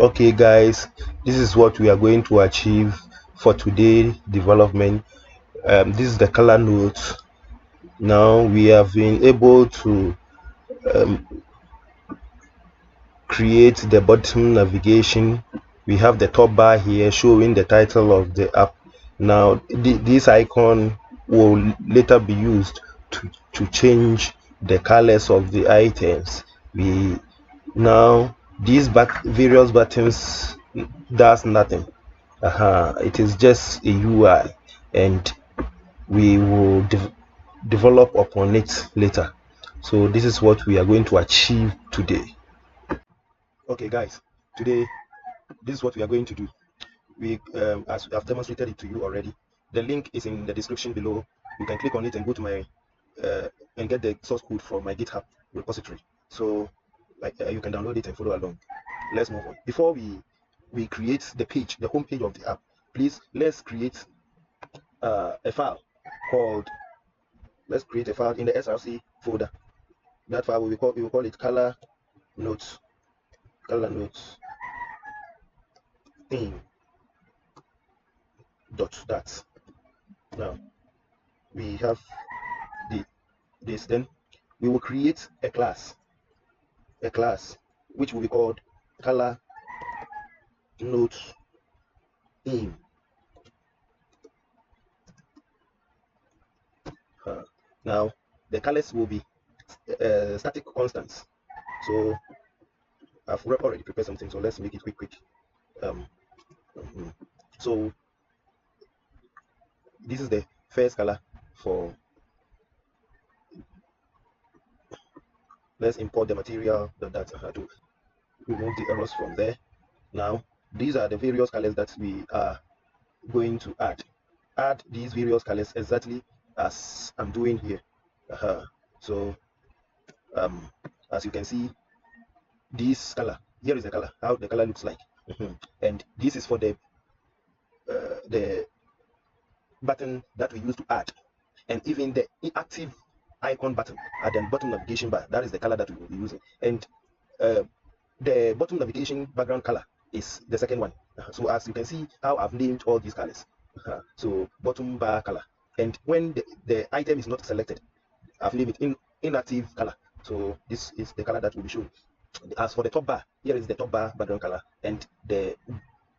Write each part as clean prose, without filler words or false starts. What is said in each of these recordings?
Okay guys, this is what we are going to achieve for today development. This is the color note. Now we have been able to create the bottom navigation. We have the top bar here showing the title of the app. Now this icon will later be used to change the colors of the items. We now these various buttons does nothing. It is just a UI, and we will develop upon it later. So this is what we are going to achieve today. Okay guys, today this is what we are going to do. We as I've demonstrated it to you already, the link is in the description below. You can click on it and go to my and get the source code from my GitHub repository. So like you can download it and follow along. Let's move on. Before we create the page, the home page of the app, please let's create a file called, let's create a file in the src folder. That file we will call it color notes theme .dat. Now we have this. Then we will create a class which will be called color note theme. Now the colors will be static constants. So I've already prepared something, so let's make it quick. So this is the first color for, let's import the material that to remove the errors from there. Now these are the various colors that we are going to add these various colors exactly as I'm doing here. So as you can see, this color here is the color, how the color looks like. And this is for the button that we use to add, and even the inactive icon button at the bottom navigation bar, that is the color that we will be using. And the bottom navigation background color is the second one. So as you can see how I've named all these colors. So bottom bar color, and when the item is not selected, I've named it in inactive color. So this is the color that will be shown. As for the top bar, here is the top bar background color, and the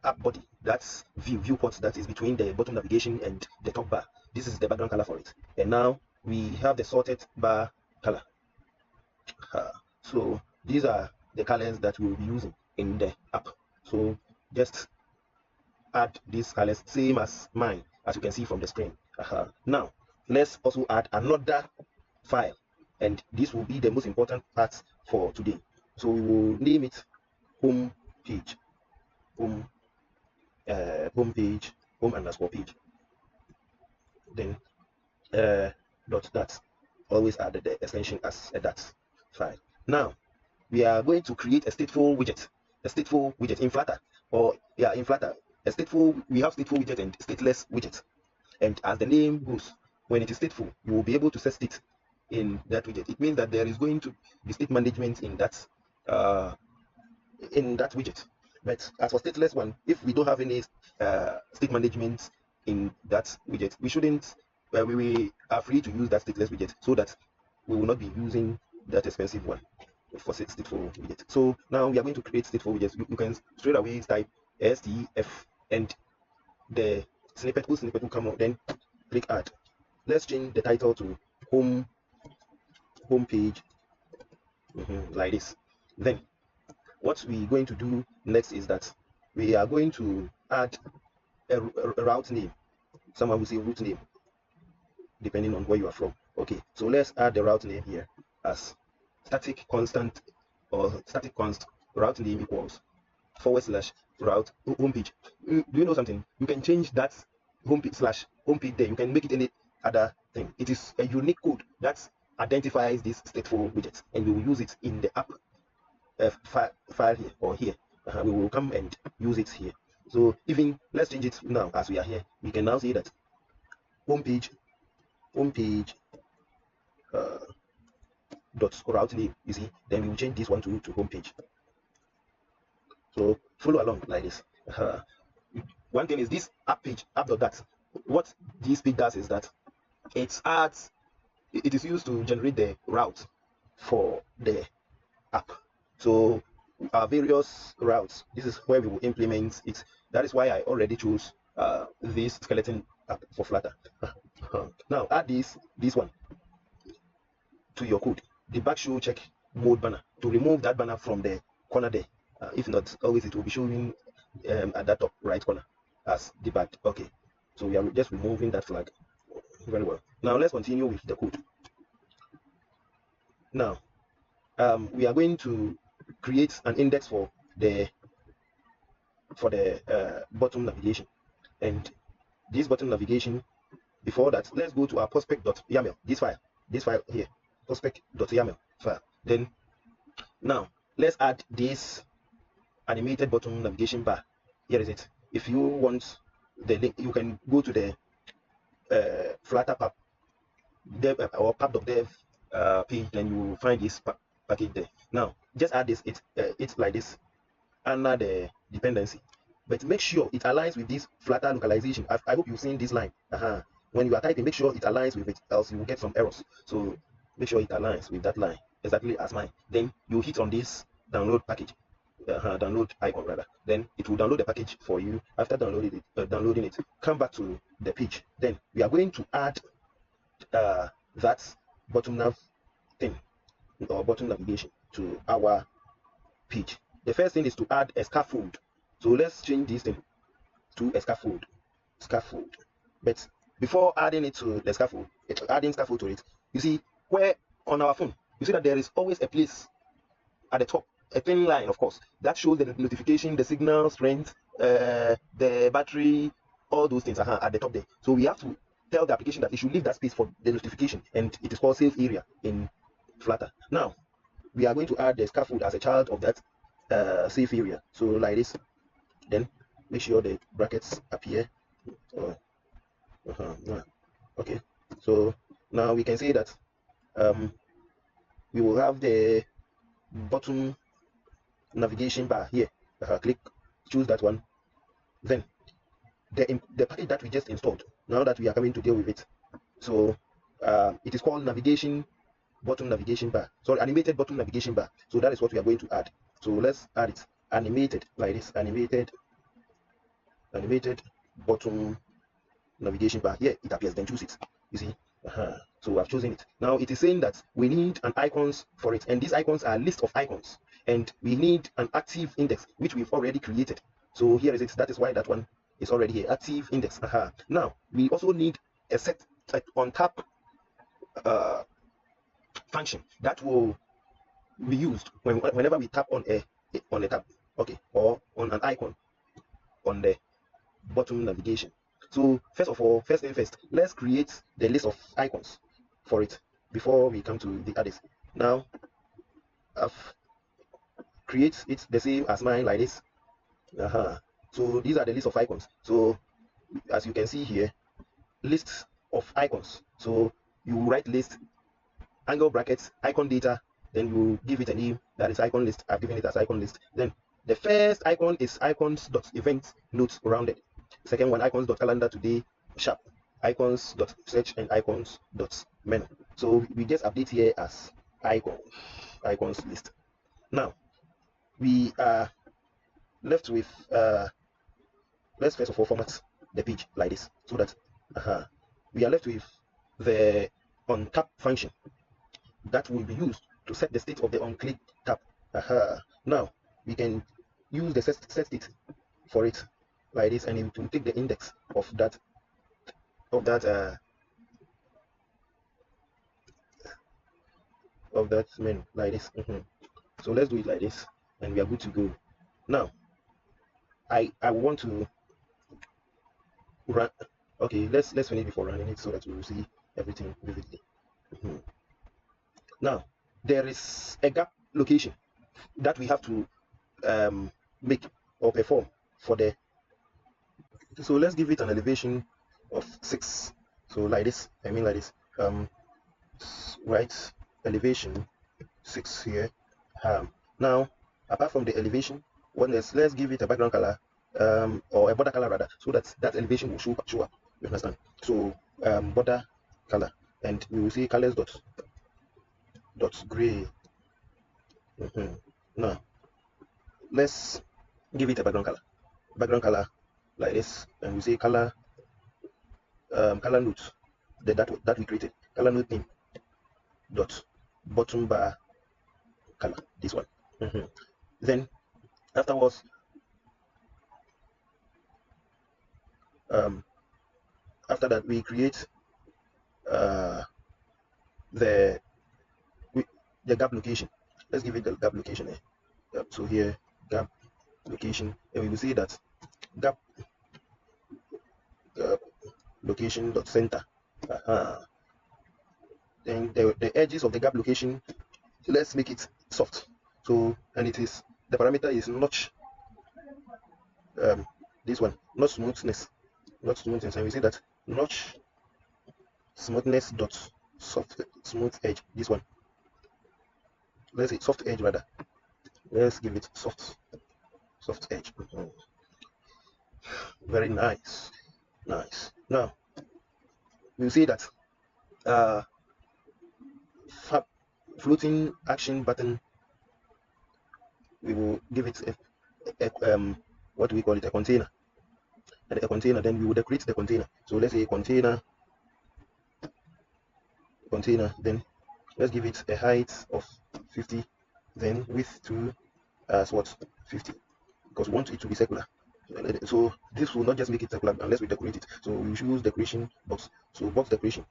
app body, that's viewport that is between the bottom navigation and the top bar, this is the background color for it. And now we have the sorted bar color. So these are the colors that we'll be using in the app. So just add these colors same as mine, as you can see from the screen. Now let's also add another file, and this will be the most important part for today. So we will name it home page, home page, home underscore page, then .dat. Always add the extension as a .dat file. Now we are going to create a stateful widget in Flutter, or in Flutter. We have stateful widget and stateless widget, and as the name goes, when it is stateful, you will be able to set state in that widget. It means that there is going to be state management in that widget. But as for stateless one, if we don't have any state management in that widget, we shouldn't. We are free to use that stateless widget, so that we will not be using that expensive one for stateful widget. So now we are going to create stateful widgets. You can straight away type STF, and the snippet will come out. Then click add. Let's change the title to home page, like this. Then what we're going to do next is that we are going to add a route name. Someone will say route name, depending on where you are from. Okay, so let's add the route name here as static constant, or static const route name equals / route homepage. Do you know something? You can change that homepage there. You can make it any other thing. It is a unique code that identifies this stateful widget, and we will use it in the app file here, or here. We will come and use it here. So even let's change it now. As we are here, we can now say that homepage dot route name. You see, then we will change this one to homepage. So follow along like this. One thing is this app page, app.dat. What this page does is that it adds, it is used to generate the route for the app. So our various routes, this is where we will implement it. That is why I already chose this skeleton app for Flutter. Now add this one to your code, the back show check mode banner, to remove that banner from the corner there. If not, always it will be showing at that top right corner as debugged. Okay, so we are just removing that flag. Very well. Now let's continue with the code. Now we are going to create an index for the bottom navigation, and this bottom navigation, before that, let's go to our prospect.yaml, this file here, prospect.yaml file. Then now let's add this animated bottom navigation bar. Here is it. If you want the link, you can go to the Flutter pub dev or pub.dev page, then you will find this package there. Now just add this, it's like this under the dependency, but make sure it aligns with this Flutter localization. I hope you've seen this line. When you are typing, make sure it aligns with it, else you will get some errors. So make sure it aligns with that line exactly as mine. Then you hit on this download package, download icon rather. Then it will download the package for you. After downloading it, come back to the page. Then we are going to add that bottom nav thing or bottom navigation to our page. The first thing is to add a scaffold. So let's change this thing to a scaffold. But before adding it to the scaffold, adding scaffold to it, you see where on our phone, you see that there is always a place at the top, a thin line, of course, that shows the notification, the signal strength, the battery, all those things are at the top there. So we have to tell the application that it should leave that space for the notification, and it is called save area in Flutter. Now we are going to add the scaffold as a child of that save area. So like this, then make sure the brackets appear. Okay, so now we can say that we will have the bottom navigation bar here. Click, choose that one. Then the package that we just installed, now that we are coming to deal with it, so it is called bottom navigation bar, sorry, animated bottom navigation bar. So that is what we are going to add. So let's add it, animated, like this, animated bottom navigation bar. Here it appears, then choose it. You see, so I've chosen it. Now it is saying that we need an icons for it, and these icons are a list of icons, and we need an active index, which we've already created. So here is it. That is why that one is already here, active index. Now we also need a set on tap function that will be used whenever we tap on a tab, okay, or on an icon on the bottom navigation. So first of all, first thing first, let's create the list of icons for it before we come to the others. Now I've created it the same as mine, like this. So these are the list of icons. So as you can see here, list of icons. So you write list, angle brackets, icon data, then you give it a name, that is icon list. I've given it as icon list. Then the first icon is icons.event notes rounded. Second one, icons.calendar today sharp, icons.search, and icons.menu. So we just update here as icons list. Now we are left with let's first of all format the page like this, so that we are left with the on tap function that will be used to set the state of the on-click tab. Now we can use the set state for it like this, and it will take the index of that menu like this. So let's do it like this, and we are good to go. Now I want to run. Okay, let's finish before running it, so that we will see everything vividly. Now there is a gap location that we have to make or perform for the. So let's give it an elevation of 6. So like this, I mean like this. Right, elevation 6 here. Now apart from the elevation, let's give it a background color, or a border color rather, so that that elevation will show up. You understand? So border color, and we will see colors dot gray. Now let's give it a background color like this, and we say color note, that we created, color note name dot bottom bar color, this one. Then afterwards, after that we create uh, the the gap location. Let's give it the gap location. So here, gap location, and we will see that gap location dot center. Then the edges of the gap location, let's make it soft. So, and it is, the parameter is notch, this one, not smoothness, and we say that notch smoothness dot smooth edge, this one. Let's say soft edge rather. Let's give it soft edge. Very nice. Now you see that floating action button, we will give it what do we call it, a container. And a container, then we will decorate the container. So let's say container, then let's give it a height of 50, then width to as what, 50, because we want it to be circular. So this will not just make it circular unless we decorate it. So we choose decoration box. So box decoration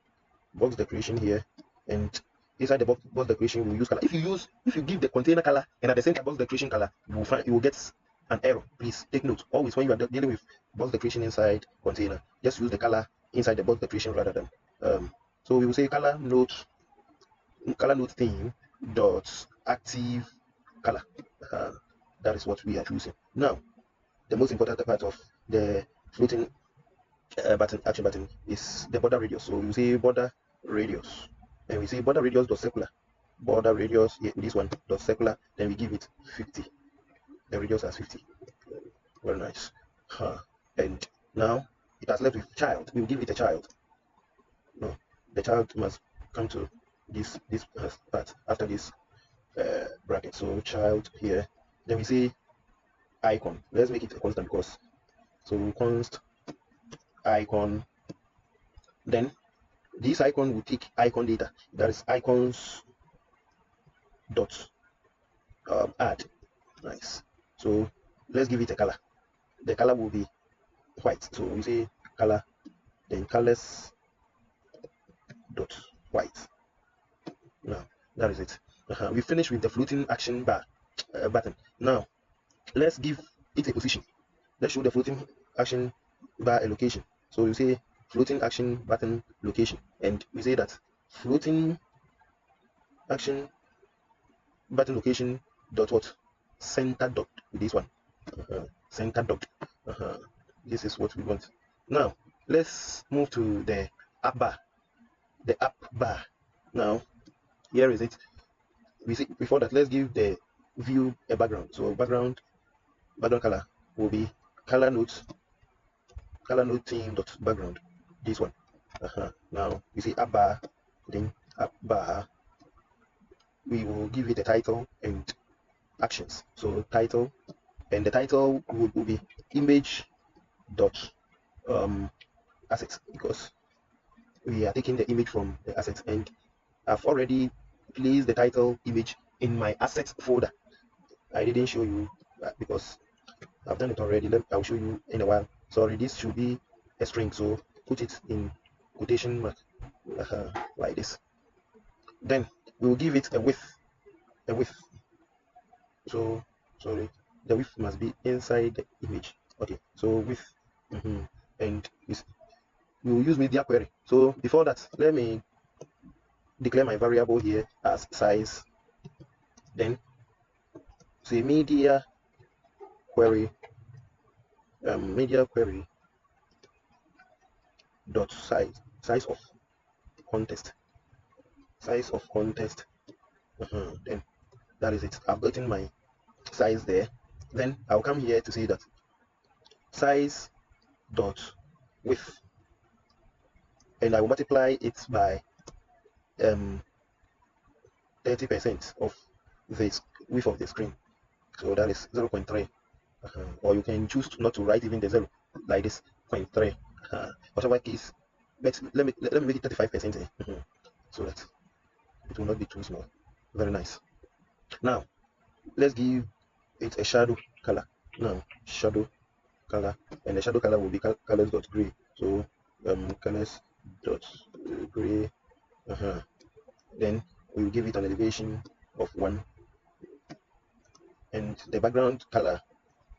here, and inside the box decoration we use color. If you give the container color and at the same time box decoration color, you will get an error. Please take note. Always when you are dealing with box decoration inside container, just use the color inside the box decoration rather than so we will say color note theme dot active color. That is what we are choosing. Now the most important part of the floating action button is the border radius. So you say border radius, and we say border radius dot circular, border radius, yeah, this one dot circular, then we give it 50, the radius as 50. Very nice. And now it has left with child. We will give it a child. No, the child must come to this part after this bracket. So child here, then we say icon. Let's make it a constant, because so const icon, then this icon will take icon data, that is icons dot add. Nice. So let's give it a color. The color will be white. So we say color, then colors dot white. Now that is it. We finish with the floating action bar button. Now let's give it a position. Let's show the floating action bar a location. So you say floating action button location, and we say that floating action button location dot what, center dot, this one, center dot. This is what we want. Now let's move to the up bar. Now here is it. We see before that, let's give the view a background. So background color will be color note theme dot background, this one. Now you see up bar, then up bar, we will give it a title and actions. So title, and the title will be image dot assets, because we are taking the image from the assets, and I've already placed the title image in my assets folder. I didn't show you because I've done it already. I'll show you in a while. Sorry, this should be a string, so put it in quotation mark like this. Then we will give it a width. So sorry, the width must be inside the image. Okay, so width, and we will use media query. So before that, let me declare my variable here as size. Then say media query dot size of context. Then that is it. I've gotten my size there. Then I'll come here to say that size dot width, and I will multiply it by 30% of the width of the screen. So that is 0.3. Or you can choose not to write even the 0 like this, 0.3. Whatever case, but let me make it 35%, so that it will not be too small. Very nice. Now let's give it a shadow color. Now shadow color, and the shadow color will be colors.gray. So colors.gray. Then we will give it an elevation of 1, and the background color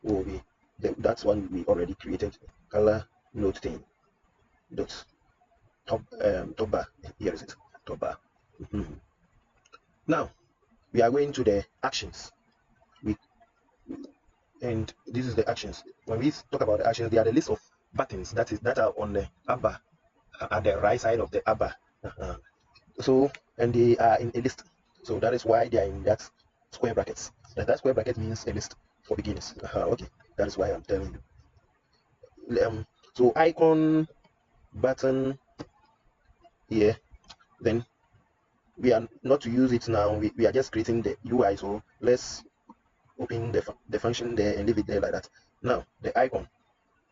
will be that's one we already created, ColorNote 10 dot Topbar. Here is it, Topbar. Now we are going to the actions. And this is the actions. When we talk about the actions, they are the list of buttons that are on the app bar, at the right side of the app bar. So, and they are in a list. So that is why they are in that square brackets. That square bracket means a list for beginners. Okay, that is why I'm telling you. So icon button here. Then we are not to use it now. We are just creating the UI. So let's open the function there and leave it there like that. Now the icon,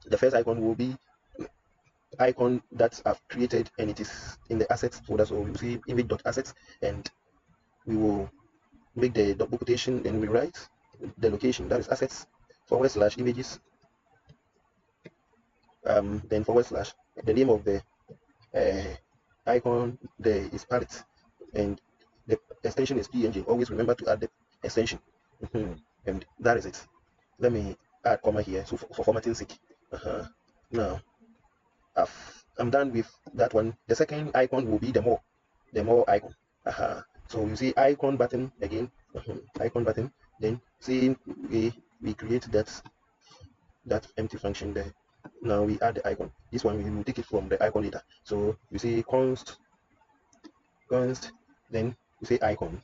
the first icon will be icon that I've created, and it is in the assets folder. So you see image.assets, and we will make the double quotation, and we write the location, that is assets / images, then / the name of the icon there is palette, and the extension is png. Always remember to add the extension. And that is it. Let me add comma here, so for formatting sake. Now I'm done with that one. The second icon will be the more icon. So you see icon button again, icon button. Then see we create that empty function there. Now we add the icon. This one we will take it from the icon later. So you see const, then you say icon,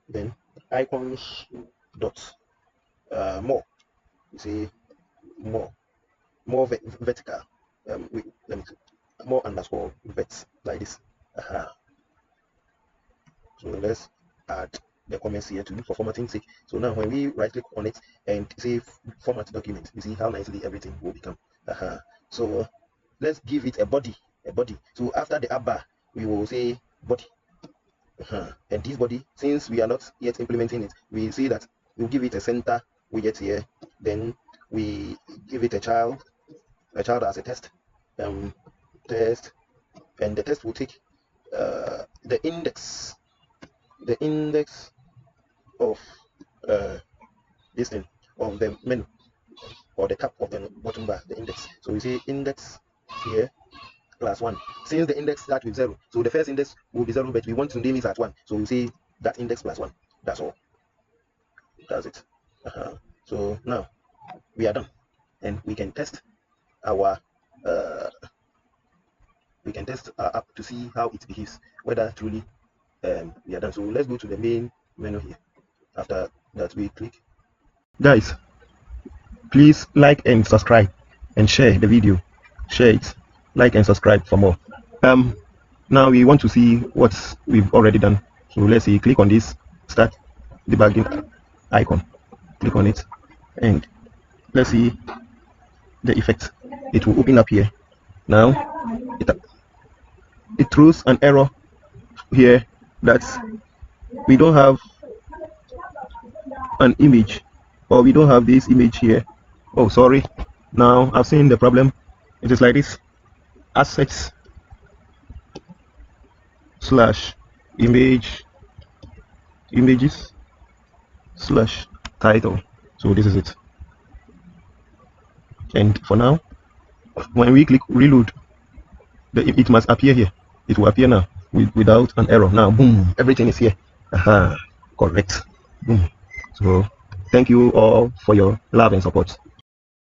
then icons dot more. You see more vertical, more underscore vet, like this. So let's add the comments here too for formatting sake. So now when we right click on it and say format document, you see how nicely everything will become. So let's give it a body. So after the app bar, we will say body. And this body, since we are not yet implementing it, we see that we'll give it a center widget here. Then we give it a child as a test, and the test will take the index of this thing of the menu, or the cap of the bottom bar, the index. So we say index here +1. Since the index starts with 0, so the first index will be 0, but we want to name it at 1. So we say that index +1. That's all. That's it. So now we are done, and we can test our app to see how it behaves, whether truly we are done. So let's go to the main menu here. After that, we click. Guys, please like and subscribe and share the video. Share it, like and subscribe for more. Now we want to see what we've already done. So let's see, click on this start debugging icon, click on it, and let's see the effect. It will open up here. Now it throws an error here that we don't have an image, or we don't have this image here. Oh, sorry. Now I've seen the problem. It is like this: assets / images / title. So this is it. And for now, when we click reload, it must appear here. It will appear now without an error. Now, boom, everything is here. Correct. Boom. So thank you all for your love and support.